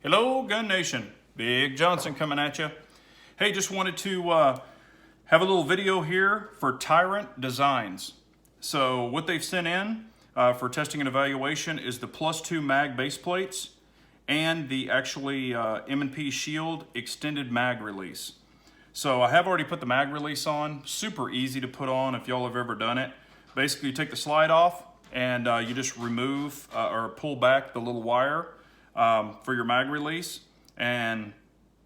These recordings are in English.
Hello, Gun Nation. Big Johnson coming at you. Hey, just wanted to have a little video here for TYRANT Designs. So what they've sent in for testing and evaluation is the +2 mag base plates and the actually M&P Shield extended mag release. So I have already put the mag release on. Super easy to put on if y'all have ever done it. Basically, you take the slide off and you just remove or pull back the little wire for your mag release and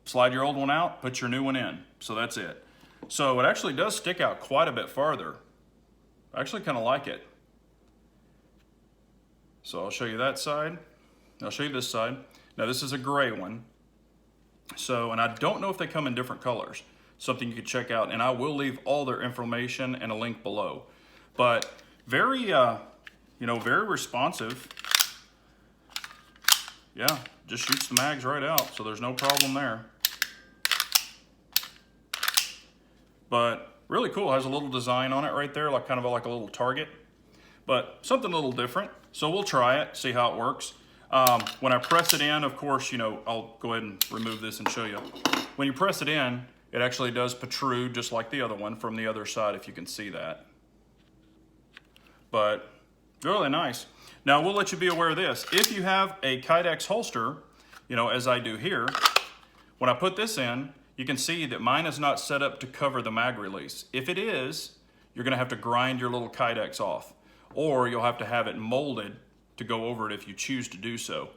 slide your old one out, put your new one in. So that's it. So it actually does stick out quite a bit farther. I actually kind of like it. So I'll show you that side. I'll show you this side. Now this is a gray one. So, and I don't know if they come in different colors. Something you could check out, and I will leave all their information and a link below. But very, very responsive. Yeah, just shoots the mags right out, so there's no problem there. But really cool, has a little design on it right there, like kind of like a little target. But something a little different, so we'll try it, see how it works. When I press it in, of course, I'll go ahead and remove this and show you. When you press it in, it actually does protrude just like the other one from the other side, if you can see that. But really nice. Now, we'll let you be aware of this. If you have a Kydex holster, as I do here, when I put this in, you can see that mine is not set up to cover the mag release. If it is, you're gonna have to grind your little Kydex off, or you'll have to have it molded to go over it if you choose to do so.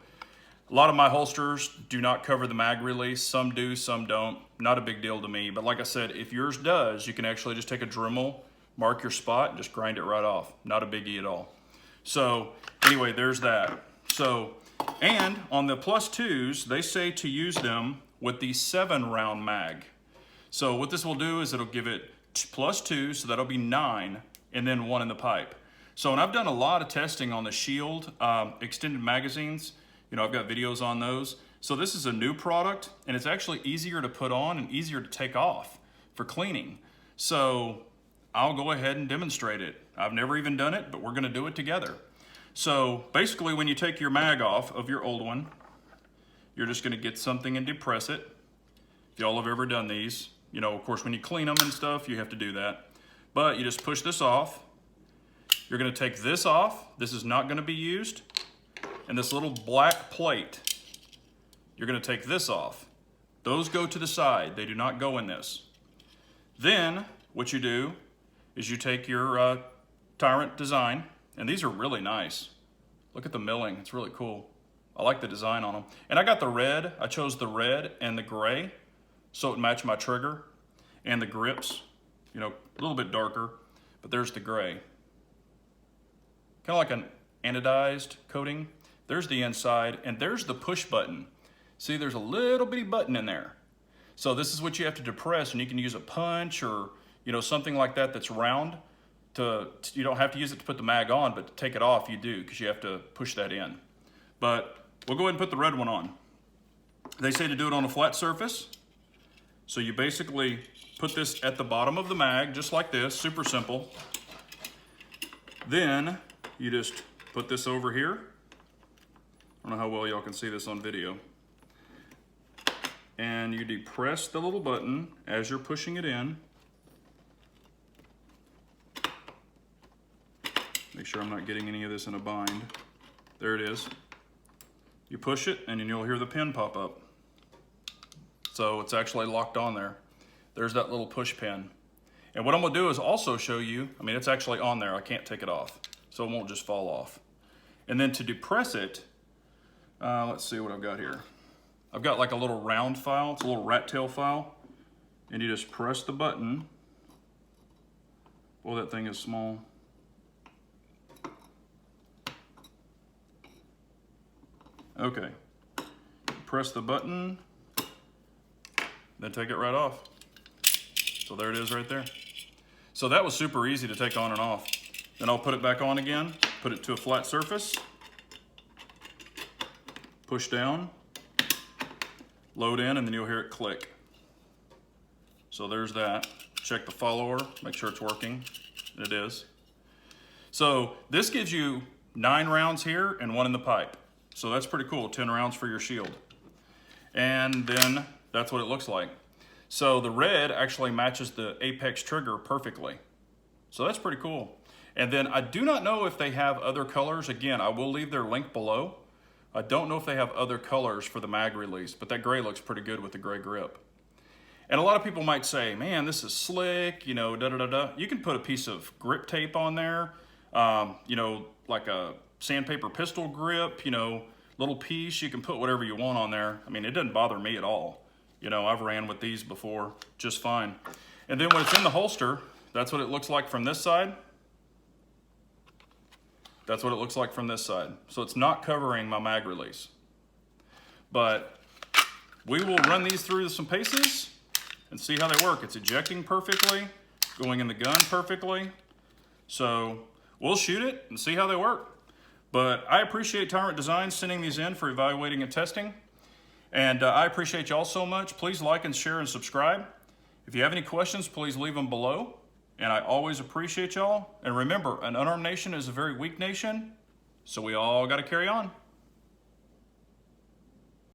A lot of my holsters do not cover the mag release. Some do, some don't. Not a big deal to me, but like I said, if yours does, you can actually just take a Dremel, mark your spot, and just grind it right off. Not a biggie at all. So anyway, there's that. So, and on the +2s, they say to use them with the 7-round mag. So what this will do is it'll give it +2, so that'll be 9, and then 1 in the pipe. So, and I've done a lot of testing on the Shield extended magazines. I've got videos on those. So this is a new product, and it's actually easier to put on and easier to take off for cleaning. So I'll go ahead and demonstrate it. I've never even done it, but we're gonna do it together. So basically, when you take your mag off of your old one, you're just gonna get something and depress it. If y'all have ever done these, of course, when you clean them and stuff, you have to do that. But you just push this off. You're gonna take this off. This is not gonna be used. And this little black plate, you're gonna take this off. Those go to the side. They do not go in this. Then what you do is you take your TYRANT design, and these are really nice. Look at the milling, it's really cool. I like the design on them. And I got the red, I chose the red and the gray, so it matched my trigger. And the grips, a little bit darker, but there's the gray. Kind of like an anodized coating. There's the inside, and there's the push button. See, there's a little bitty button in there. So this is what you have to depress, and you can use a punch or something like that that's round. You don't have to use it to put the mag on, but to take it off you do, because you have to push that in. But we'll go ahead and put the red one on. They say to do it on a flat surface. So you basically put this at the bottom of the mag, just like this, super simple. Then you just put this over here. I don't know how well y'all can see this on video. And you depress the little button as you're pushing it in. Make sure I'm not getting any of this in a bind. There it is. You push it and then you'll hear the pin pop up. So it's actually locked on there. There's that little push pin. And what I'm gonna do is also show you, it's actually on there, I can't take it off, so it won't just fall off. And then to depress it, let's see what I've got here. I've got like a little round file, it's a little rat tail file, and you just press the button. Boy, that thing is small. Okay, press the button, then take it right off. So there it is right there. So that was super easy to take on and off. Then I'll put it back on again, put it to a flat surface, push down, load in, and then you'll hear it click. So there's that. Check the follower, make sure it's working. It is. So this gives you 9 rounds here and 1 in the pipe. So that's pretty cool, 10 rounds for your shield. And then that's what it looks like. So the red actually matches the apex trigger perfectly. So that's pretty cool. And then I do not know if they have other colors. Again, I will leave their link below. I don't know if they have other colors for the mag release, but that gray looks pretty good with the gray grip. And a lot of people might say, man, this is slick, you know, da-da-da-da. You can put a piece of grip tape on there, you know, like a sandpaper pistol grip, you know, little piece. You can put whatever you want on there. I mean, it doesn't bother me at all. You know, I've ran with these before just fine. And then when it's in the holster, that's what it looks like from this side. That's what it looks like from this side. So it's not covering my mag release. But we will run these through some paces and see how they work. It's ejecting perfectly, going in the gun perfectly. So we'll shoot it and see how they work. But I appreciate Tyrant Designs sending these in for evaluating and testing. And I appreciate y'all so much. Please like and share and subscribe. If you have any questions, please leave them below. And I always appreciate y'all. And remember, an unarmed nation is a very weak nation, so we all got to carry on.